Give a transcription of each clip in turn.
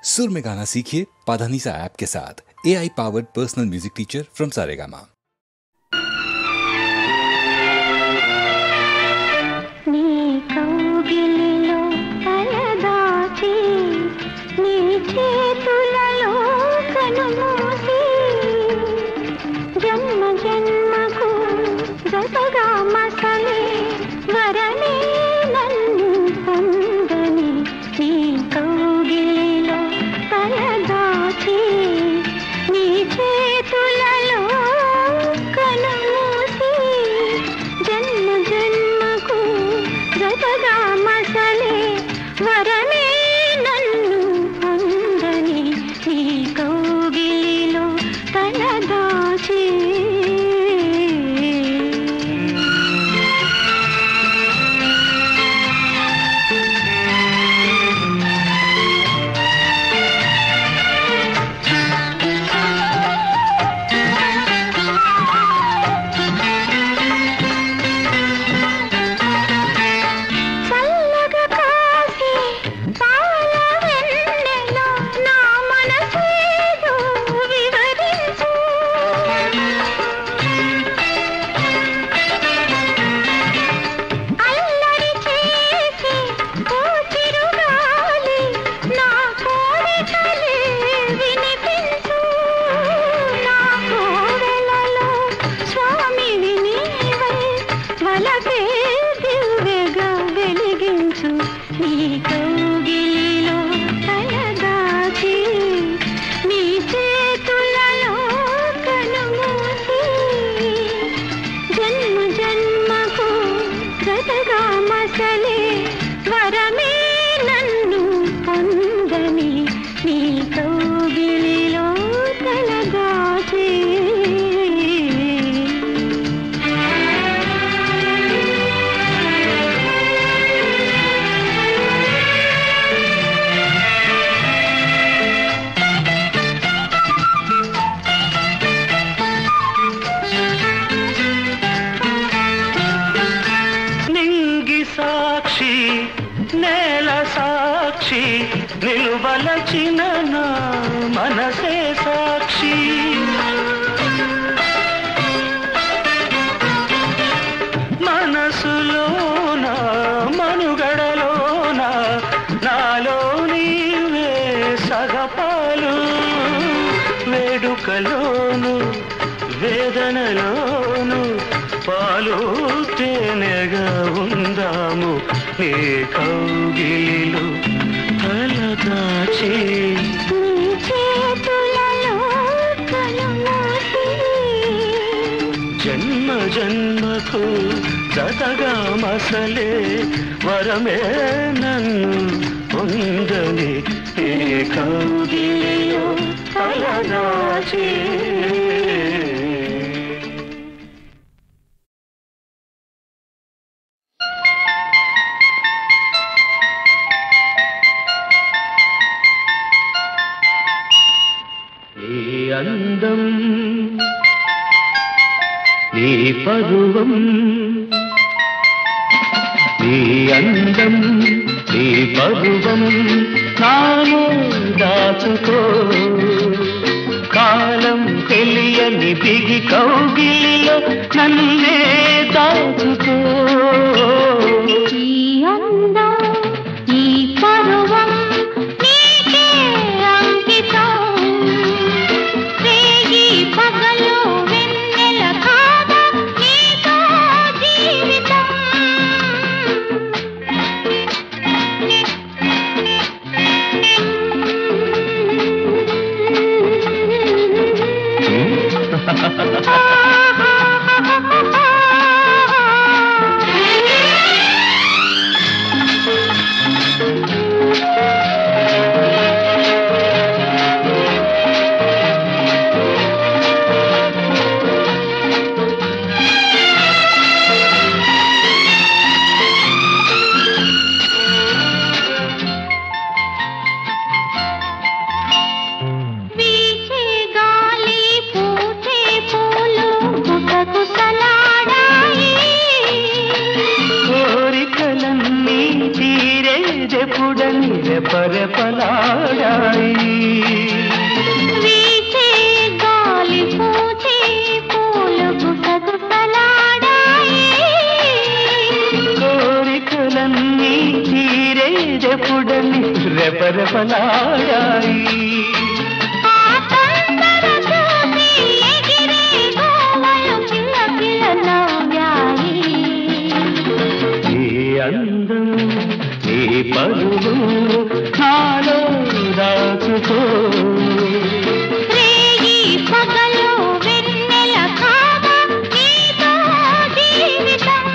सुर में गाना सीखिए पाधानीसा ऐप के साथ। AI powered personal music teacher from Saregama. నిలువలచిన నా మనసే సాక్షి మనసులోన మనుగడలోన నాలో నీవే సగపాలు వేడుకలోను వేదనలోను పాలు తేనెగా ఉందాము నీ కౌగిలిలో తలదాచి జన్మ జన్మకు జతగా మసలే వరమే నన్ను పొందని ఏ కౌగిలిలో తలదాచి అందం నీ పరువం నీ అందం నీ పరువం నాలో దాచుకో కాలం తెలియని బిగి కౌగిలిలో నన్నే దాచుకో ఈ అందం ఈ పరువం రెపరెపలాడాయి అందం నీ పరువు నాలో దాచుకో పగలు వెన్నెల కామ నీతో జీవితం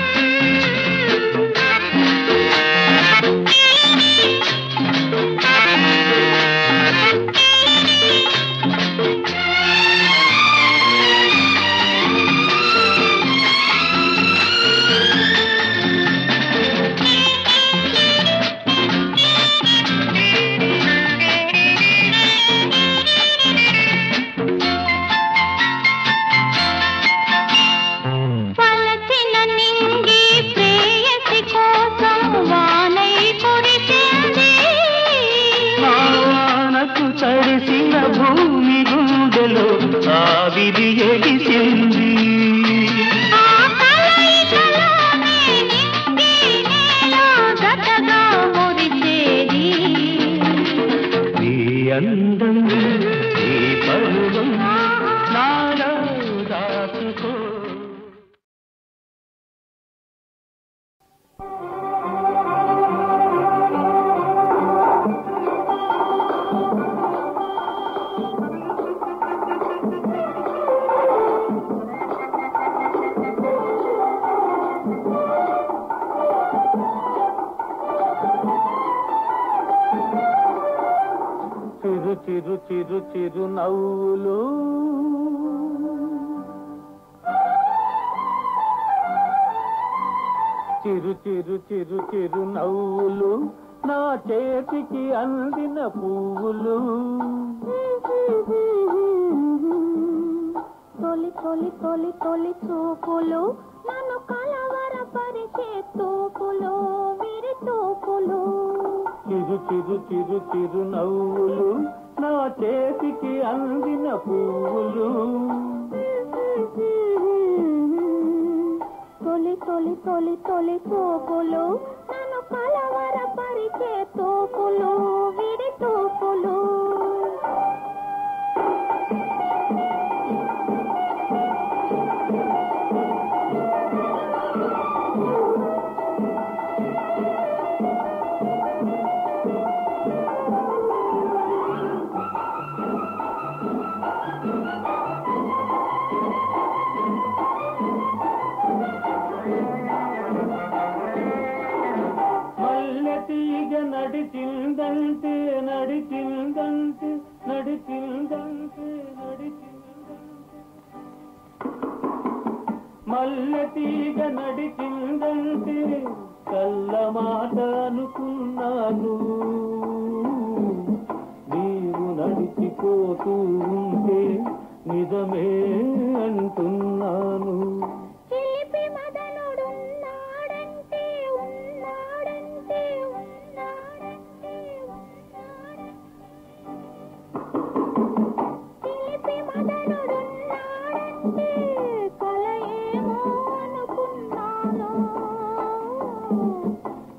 తడిసిన భూమి గుండెలో ఆవిరి ఎగిసింది నీ అందం నీ పరువం నాలో దాచుకో చిరు చిరు చిరు నవ్వులు చిరు చిరు చిరు చిరు నవ్వులు నా చేతికి అందిన పువ్వులు తొలి తొలి తొలి తొలి చూపులు నన్ను కలవరపరిచే తూపులు విరి తూపులు చిరు చిరు చిరు చిరు నవ్వులు నా చేతికి అందిన పువ్వులు తొలి తొలి తొలి తొలి చూపులు నన్ను కలవరపరిచే తూపులు విరి తూపులు నడిచిందంటే నడిచిందంటే నడిచిందంటే నడిచిందంటే మల్లె తీగ నడిచిందంటే కళ్ళ మాట అనుకున్నాను నీవు నడిచిపోతూ ఉంటే నిజమే అంటున్నాను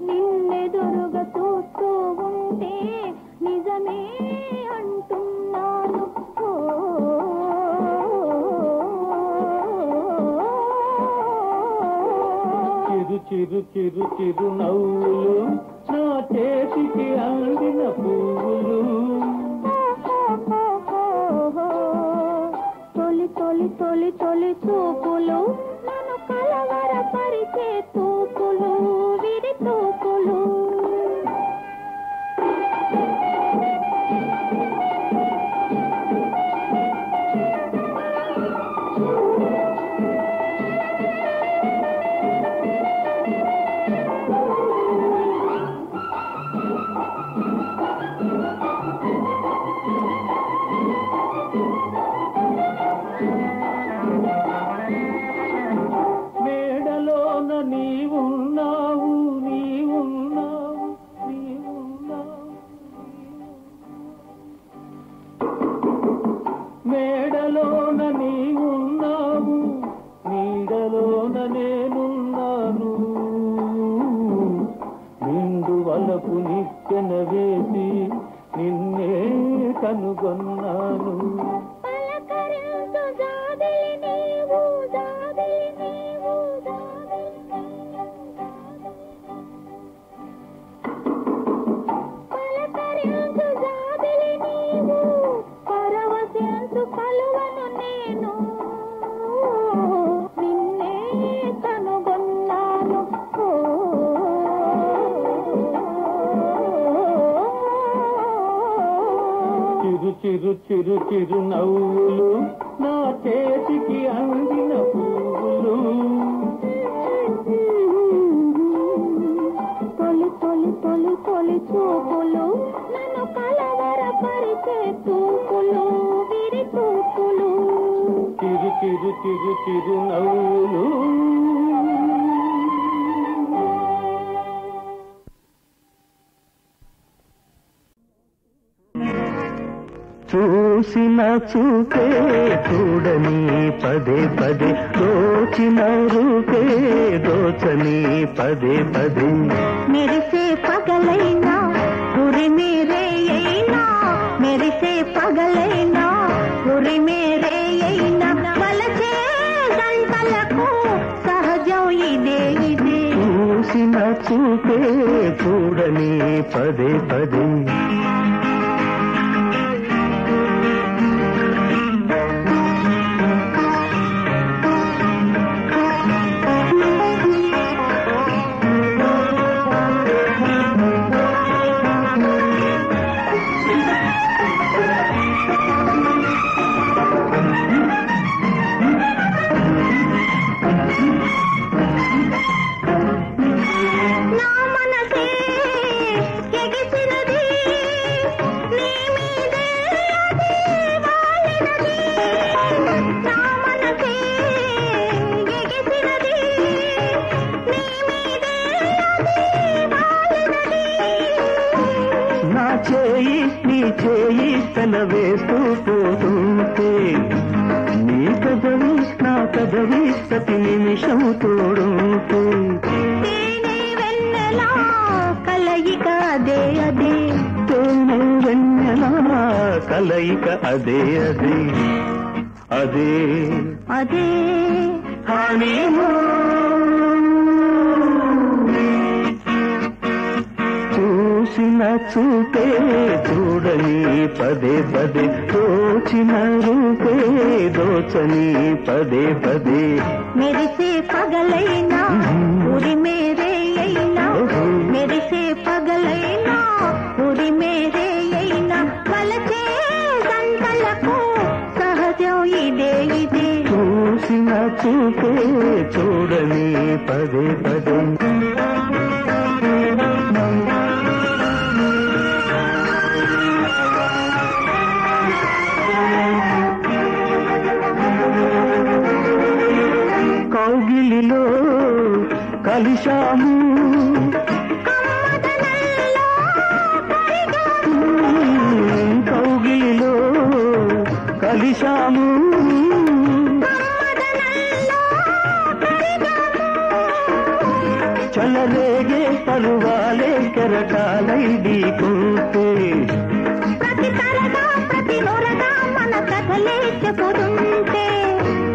నిన్నెదురుగా చూస్తూ ఉంటే నిజమే అంటున్నాను చిరు చిరు చిరు చిరు నవ్వులు నా చేతికి అందిన పువ్వులు తొలి తొలి తొలి తొలి చూపులు నన్ను కలవరపరిచే తూపులు విరి తూపులు మేడలోన నీవున్నావు నీవున్నావు నీవున్నావు మేడలోన నీవున్నావు నీడలోన నేనున్నాను నిండు వలపు నిచ్చెన వేసి కనుగొన్నాను. పలకరించు జాబిలి నీవు, జాబిలి నీవు, పలకరించు జాబిలి నీవు, పరవశించు కలువను నేను, నిన్నే కనుగొన్నాను. చిరు చిరు చిరు చిరు నవ్వులు నా చేతికి అందిన పువ్వులు. తొలి తొలి తొలి తొలి చూపులు నన్ను కలవరపరిచే తూపులు, విరి తూపులు. చిరు చిరు చిరు చిరు నవ్వులు. చూసిన చూపే చూడని పదే పదే, దోచిన రూపే దోచని పదే పదే. మెరిసే పగలైనా ఉరి మేరేయైనా, మెరిసే పగలైనా ఉరి మేరేయైనా, వలసే గంటలకు సహజం ఇదే ఇదే. చూసిన చూపే చూడని పదే పదే. వేస్తూ పోతుంటే నీ కదవి నా కదవి ప్రతి నిమిషం తోడుంటే, తేనె వెన్నెలా కలయిక అదే అదే, తేనె వెన్నెలా కలయిక అదే అదే అదే అదే చూసిన చూపే చూడని పదే పదే, దోచిన రూపే దోచని పదే పదే. మెరిసే పగలైనా ఉరి మేరేయైనా, మెరిసే పగలైనా ఉరి మేరేయైనా, వలసే గంటలకు సహజం ఇదే ఇదే. చూసిన చూపే చూడని పదే పదే. కౌగిలిలో కలిశాము, కౌగిలిలో కలిశాము, చలరేగే పరువాలే కెరటాలై ఢీకుంటే, ప్రతి తరగా ప్రతి నొరగా మన కథలే చెప్పుతుంటే,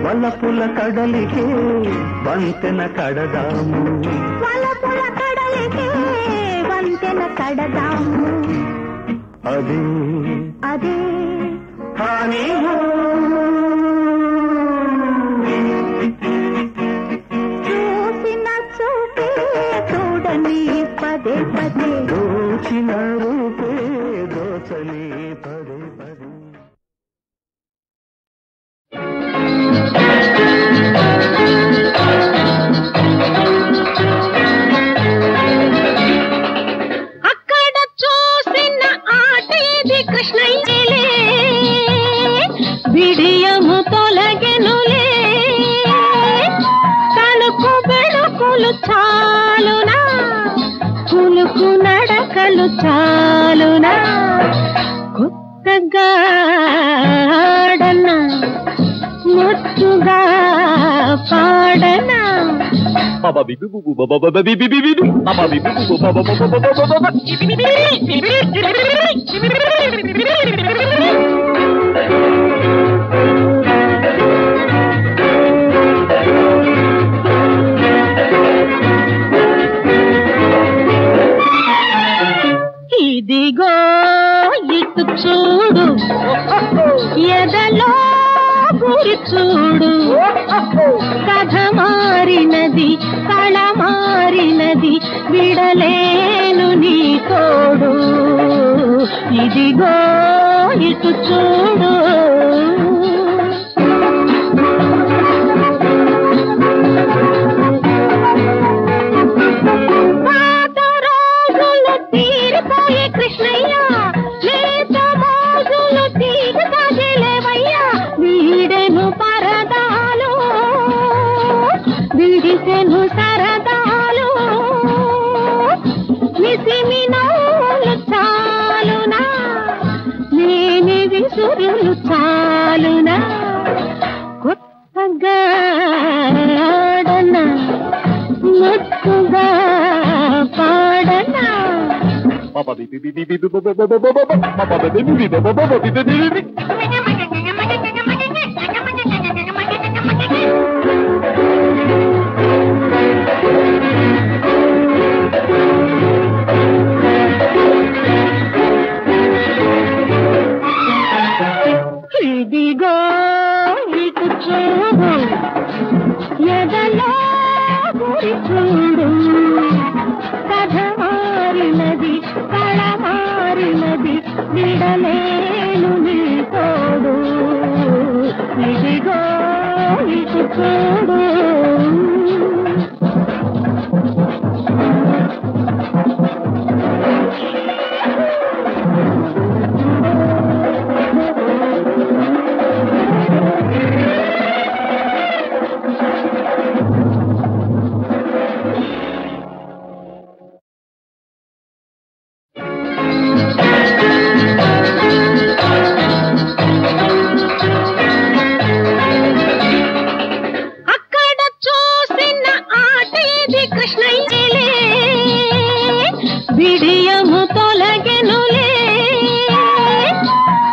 వలపుల కడలికే వంతెన కడదాము, వలపుల కడలికే వంతెన కడదాము, అదే అదే చూసిన చూపే చూడని పదే పదే, దోచిన రూపే దోచని పదే పదే. అక్కడ చూసిన ఆటేది కృష్ణయ్యలే, విడియము తొలగెనులే, తణుకు బెడుకులు చాలునా, కులుకు నడకలు చాలునా, కొత్తగా ఆడనా ముద్దుగా పాడనా. చూడు ఎదలో గురి చూడు కథ మారినది కళ మారినది విడలేను నీ తోడు ఇదిగో ఇటు చూడు పాత రోజులు తీరిపోయే కృష్ణయ్య లేత మోజులు తీగలేవయ్యా వీడెను పరదాలు విడిసెను సరదాలు మిసిమినోలు చాలునా నేని విసురులు చాలునా కొత్తగా ఆడనా ముద్దుగా పాడనా ఇదిగో ఇటు చూడు ఎదలో గురి చూడు కథ మారినది కళ మారినది విడలేను నీ తోడు ఇదిగో ఇటు చూడు అక్కడ చూసిన ఆటేది కృష్ణయ్యలే విడియము తొలగెనులే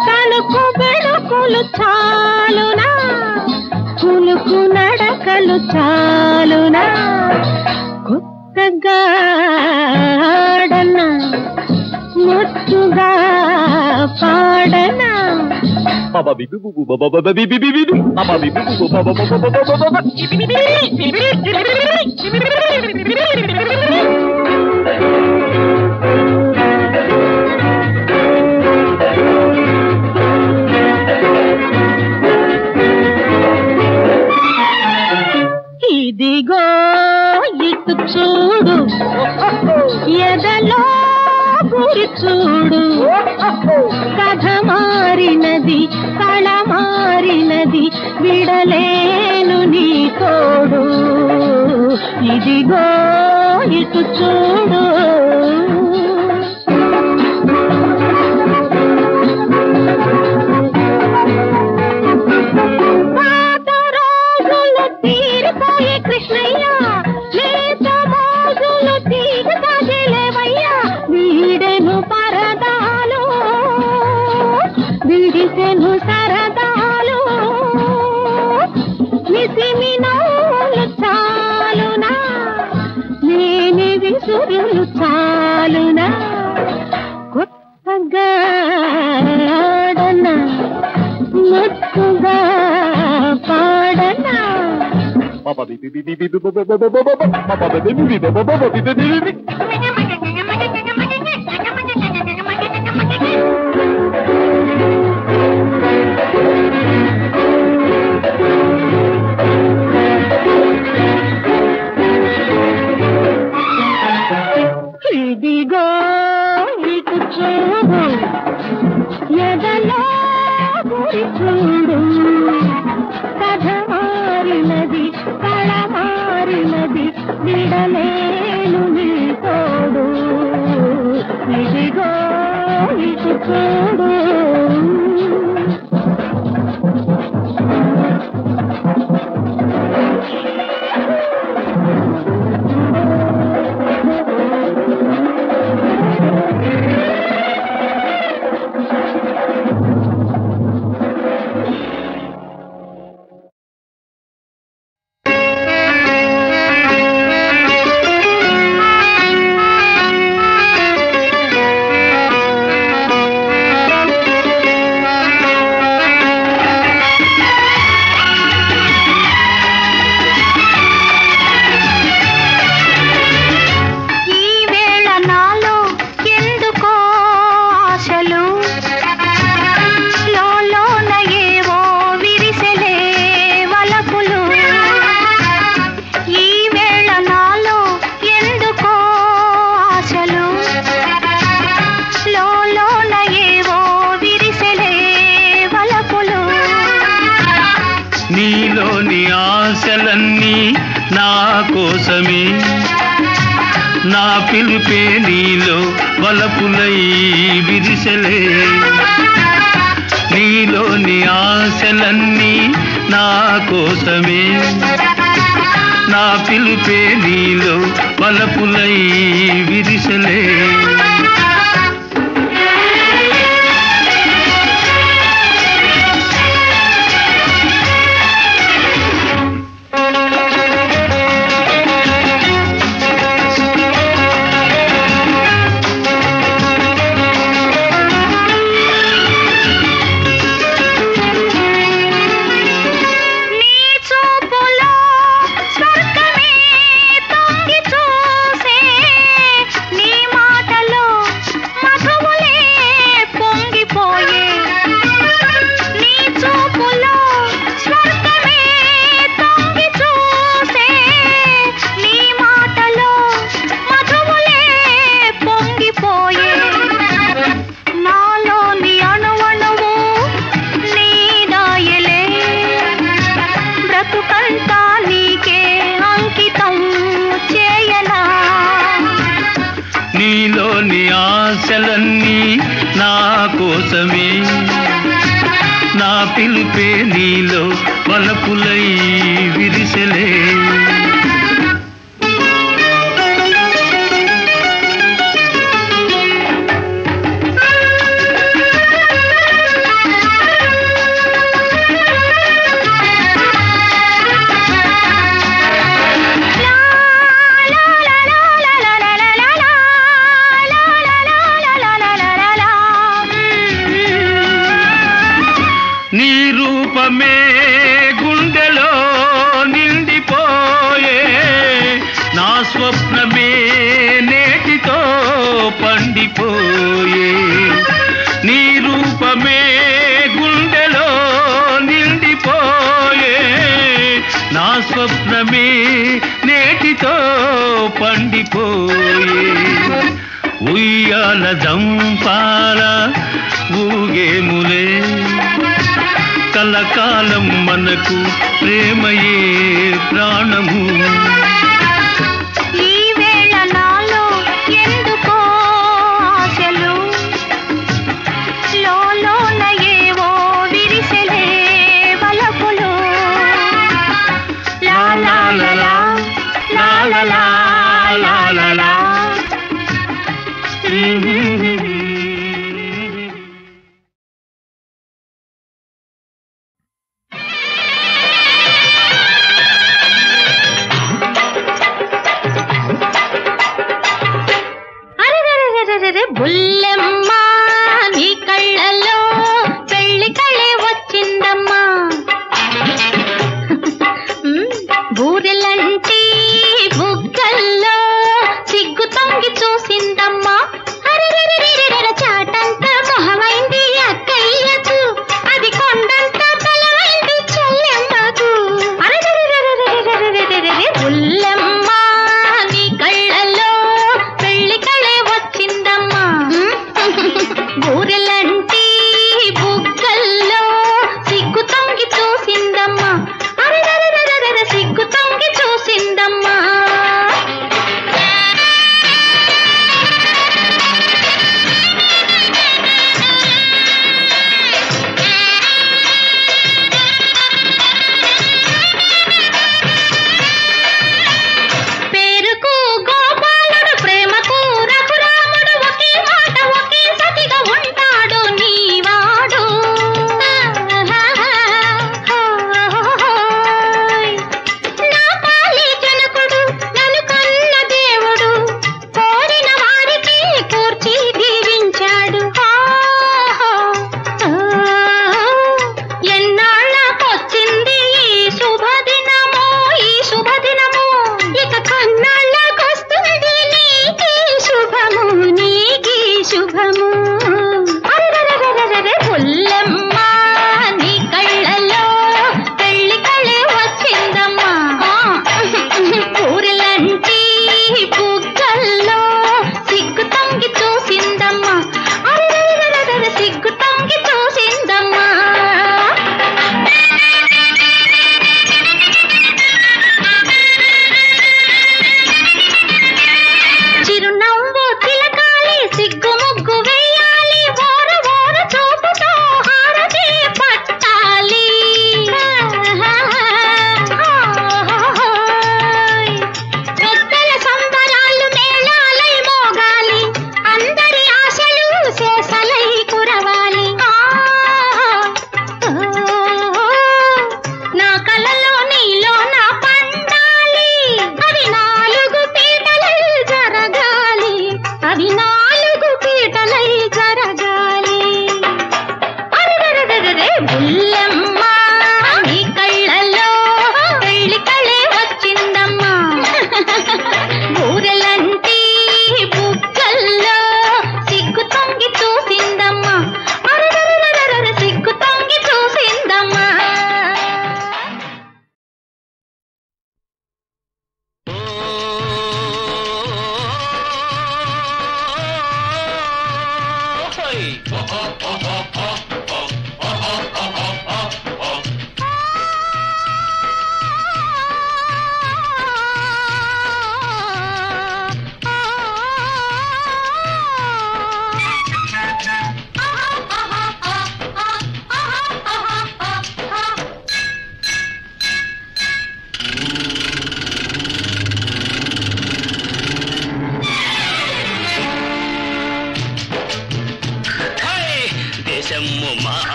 తలుపు బెడుకులు చాలునా కులుకు నడకలు చాలునా కొత్తగా ఆడనా ముద్దుగా పాడనా ఇదిగో ఇటు చూడు ఎదలో గురి చూడు కథ మారినది కళ మారినది విడలేను నీ తోడు ఇదిగో ఇటు చూడు పాత రోజులు తీరిపోయే కృష్ణయ్య లేత మోజులు తీగలేవయ్యా వీడెను పరదాలు విడిసెను సరదాలు మిసిమినోలు చాలునా నేని విసురులు చాలునా కొత్తగా ఆడనా ముద్దుగా పాడనా ఇదిగో ఇటు చూడు ఎదలో గురి చూడు కథ మారినది కళ మారినది విడలేను నీ తోడు ఇదిగో ఇటు చూడు నా కోసమే నా పిలుపే నీలో వలపులై విరిసెలే నీలోని ఆశలన్నీ నా కోసమే నా పిలుపే నీలో వలపులై విరిసెలే నీలోని ఆశలన్నీ నా కోసమే నా పిలుపే నీలో వలపులై విరిసెలే నీ రూపమే గుండెలో నిండిపోయే నా స్వప్నమే నేటితో పండిపోయే నీ రూపమే గుండెలో నిండిపోయే నా స్వప్నమే నేటితో పండిపోయే ఉయ్యాల జంపాల ఊగేములే కలకాలం మనకు ప్రేమయే ప్రాణము ఈ వేళ నాలో ఎందుకో ఆశలు లోలోన ఏవో విరిసెలే వలపులు లా లా లా లా లా లా లా లా లా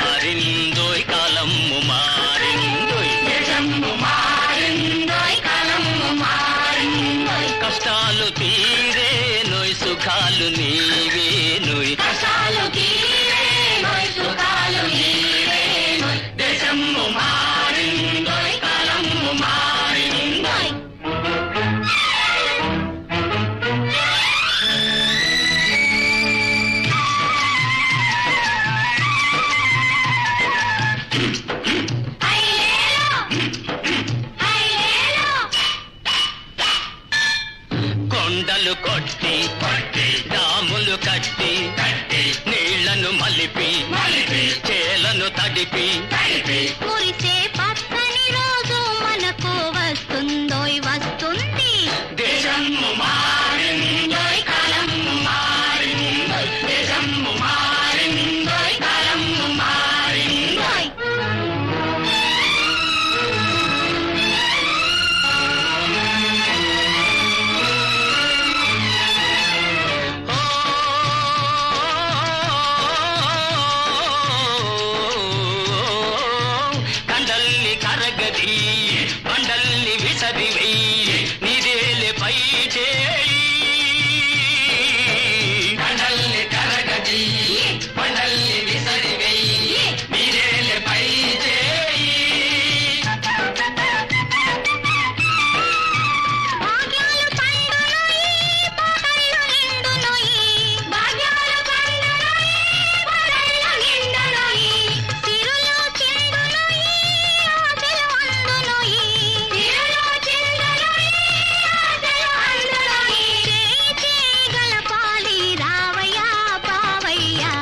మారిందోయ్ కాలము మారిందోయ్ దేశము మారిందోయ్ కాలము మారిందోయ్ కష్టాలు తీరేనోయ్ సుఖాలు నీవేనోయ్ కష్టాలు తీరేనోయ్ సుఖాలు నీవేనోయ్ దేశము మారిందోయ్ కాలము మారిందోయ్ కొండలు కొట్టి డాములు కట్టి నీళ్లను మలిపి చేలను తడిపి కురిసే పచ్చని రోజు మనకు వస్తుందోయ్ వస్తుంది దేశము మారిందోయ్ కాలము మారిందోయ్ దేశము మారిందోయ్ కాలము మారిందోయ్ కండల్ని కరగది బండల్ని విసరివెయ్యి నిదేలే పై చేయి కండల్ని కరగది బండల్ని విసరివెయ్యి నిదేలే పై చేయి భాగ్యాలు పండునోయి పాటలు నిండునోయి భాగ్యాలు పండునోయి పాటలు నిండునోయి సిరులు చిందునోయి ఆశలు అందునోయి సిరులు చిందునోయి ఆశలు అందునోయి చేయి గలపాలి రావయ్యా బావయ్యా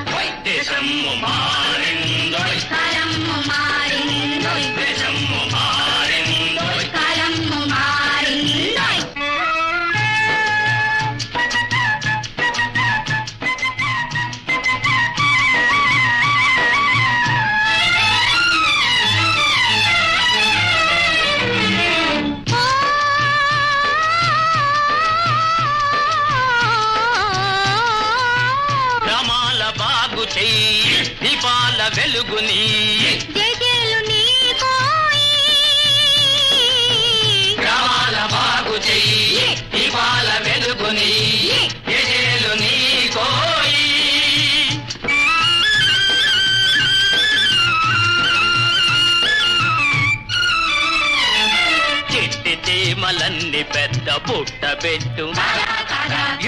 దేశము మారిందోయ్ కాలము మారిందోయ్ దేశము మారిందోయ్ కాలము మారిందోయ్ గ్రామాల బాగు చెయ్యి దీపాల వెలుగుని జయజయలు నీకోయి గ్రామాల బాగు చెయ్యి దీపాల వెలుగుని ఎజేలు నీ కోయి చిట్టి చీమలన్నీ పెద్ద పుట్ట పెట్టు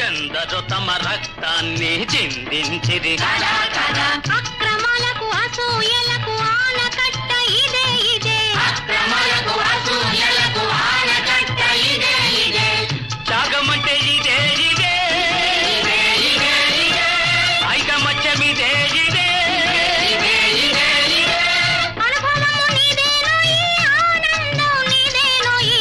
ఎందరో తమ రక్తాన్ని చిందించిరి అక్రమాలకు అసూయలకు ఆనకట్ట ఇదే ఇదే అక్రమాలకు అసూయలకు ఆనకట్ట ఇదే ఇదే త్యాగమంటే ఇదే ఇదే ఐకమత్యమిదే ఇదే అనుభవము నీదేనోయి ఆనందం నీదేనోయి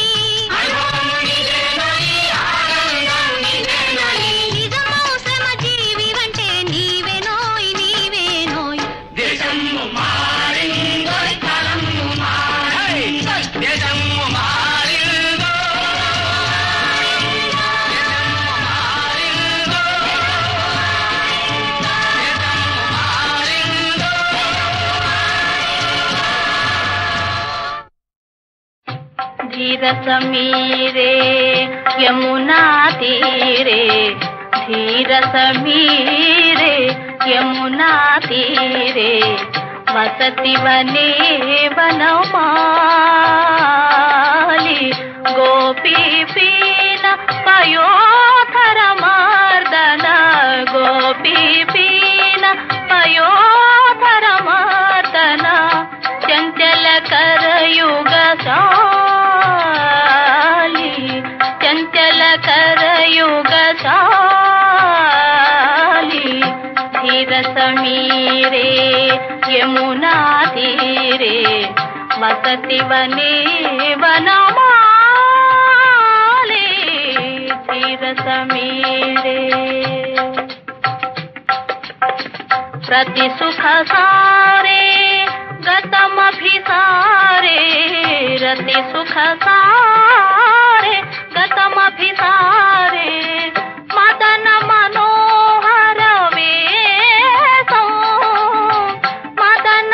నిజమో శ్రమ జీవి అంటే నీవేనోయ్ నీవేనోయ్ దేశము మారిందోయ్ కాలము మారిందోయ్ దేశము మారిందోయ్ దేశము మారిందోయ్ దేశము మారిందోయ్ धीर समीरे यमुना तीरे धीर समीरे यमुना तीरे वसति वने वनमाली गोपी पीन पयोधर मार्दन गोपी पीन पयोधर मार्दन चंचल करयुग चंचल करयुग धीर समीरे यमुना तीरे वसति वने वनमाली धीर समीरे प्रति सुख सारे गतमभिसारे रति सुख सारे गतमभिसारे मदन मनोहर वेशो मदन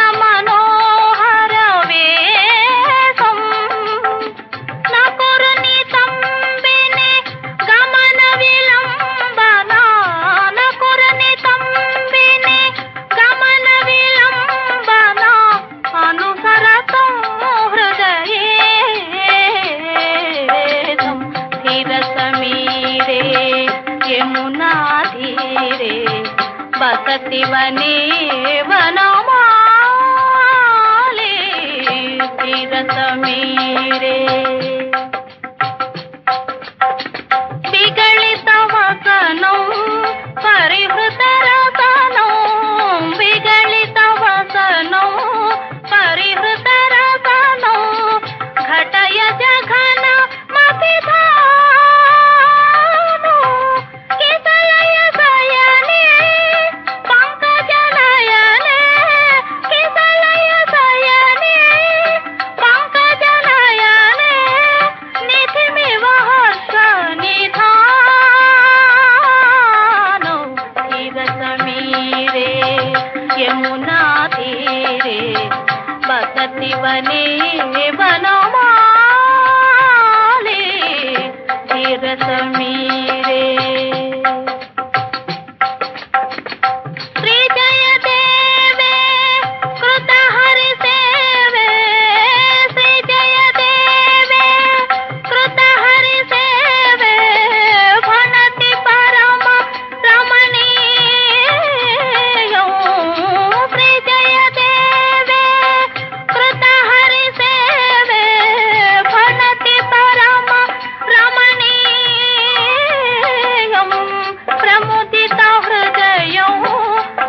బసతివనే వనమాలి తీరసమీరే విగళిత వసనం పరిహృత రసనం విగళిత వసనం పరిహృత రసనం ఘటయ జఘన మపిధాను కిసలయ సయనే పంకజనయనే కిసలయ సయనే పంకజనయనే నిధిమివ హర్ష నిధానో తీరసమీరే యమునా తీరే బసతివనే వనమాలి తీరసమీరే శ్రీజయ దేవే కృత హరి సేవే శ్రీజయ దేవే కృత హరి సేవే భణతి పరమ రమణీయం శ్రీజయ దేవే కృత హరి సేవే భణతి పరమ రమణీయం ప్రముదిత హృదయం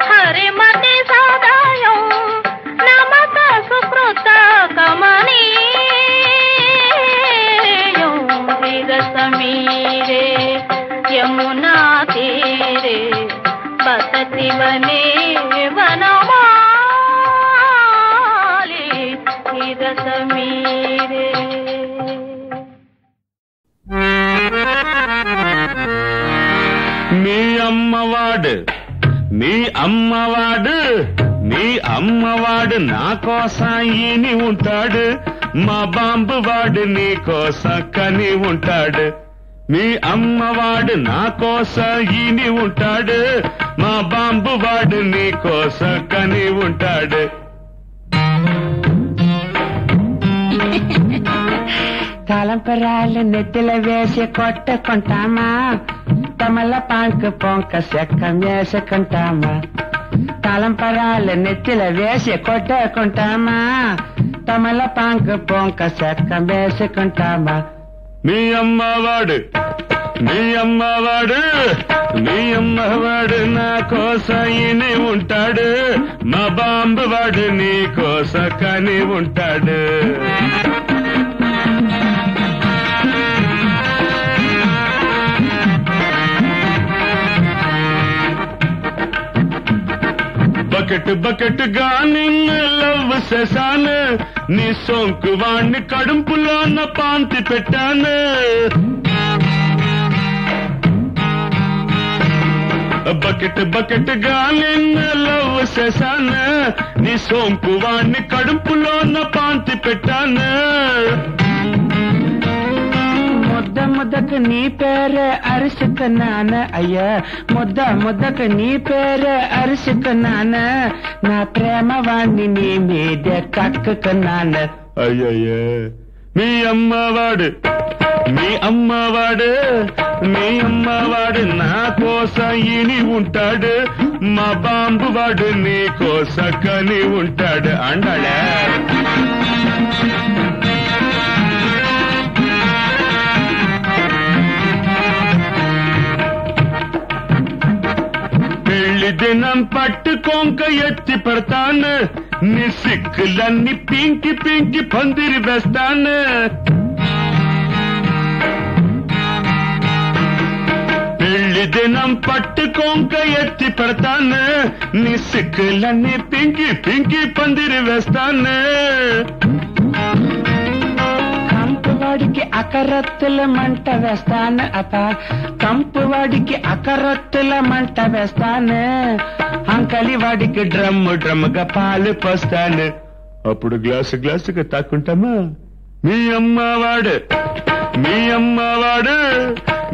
హరిమతి సదయం నమత సుకృత కమనీయం తీరసమీరే యమునా తీరే బసతివనే వనమాలి తీరసమీరే మీ అమ్మవాడు మీ అమ్మవాడు మీ అమ్మవాడు నా కోసం ఈని ఉంటాడు మా బాంబు వాడు నీ కోసం కని ఉంటాడు మీ అమ్మవాడు నా కోసం ఈని ఉంటాడు మా బాంబు వాడు నీ కోసం కని ఉంటాడు తలంపరాలు నెత్తిల వేసి కొట్టుకుంటామా తమల పాంకు పొంక సెక్కం వేసుకుంటామా తలంపరాలు నెత్తిల వేసి కొట్టుకుంటామా తమల పాంకు పొంక సెక్కం వేసుకుంటామా మీ అమ్మవాడు మీ అమ్మవాడు మీ అమ్మవాడు నా కోసం ఈని ఉంటాడు మా బాంబు వాడు నీ కోసం కని ఉంటాడు బకెట్ బకెట్ గా నిన్ను లవ్ చేశాను నీ సోంకు వాణ్ణి కడుపులోన పాంతి పెట్టాను బకెట్ బకెట్ గా నిన్ను లవ్ చేశాను నీ సోంకు వాణ్ణి కడుపులోన పాంతి పెట్టాను ముద్ద ముద్దకు నీ పేరు అరుచుకున్నాను అయ్యా ముద్ద ముద్దకు నీ పేరు అరుచుకున్నాను నా ప్రేమ వాణ్ణి నీ మీదే కక్కుకున్నాను అయ్యయ్యే మీ అమ్మవాడు మీ అమ్మవాడు మీ అమ్మవాడు నా కోసం ఈని ఉంటాడు మా బాంబు వాడు నీ కోసం కని ఉంటాడు అండాడా పెళ్లి దినం పట్టుకోంక ఎత్తి పడతాను నీ సిక్కులన్నీ పింకి పింకి పందిరి వేస్తాను పెళ్లి దినం పట్టుకోంక ఎత్తి పడతాను నీ సిక్కులన్నీ పింకి పింకి పందిరి వేస్తాను కంపువాడికి అకరత్తుల మంట వేస్తాను అప్ప కంపువాడికి అకరత్తుల మంట వేస్తాను అంకలి వాడికి డ్రమ్ము డ్రమ్ముగా పాలు పోస్తాను అప్పుడు గ్లాసు గ్లాసుగా తాకుంటామా మీ అమ్మవాడు మీ అమ్మవాడు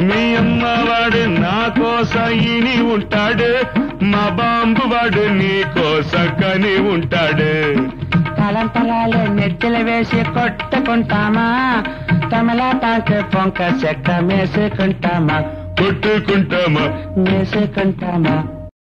మీ అమ్మవాడు నా కోసం ఈని ఉంటాడు మా బాంబు వాడు నీ కోసం కని ఉంటాడు తలంపరాలు నెత్తిల వేసి కొట్టుకుంటామా తమలపాకు పొంక చెక్క మేసుకుంటామా కొట్టుకుంటామా మేసుకుంటామా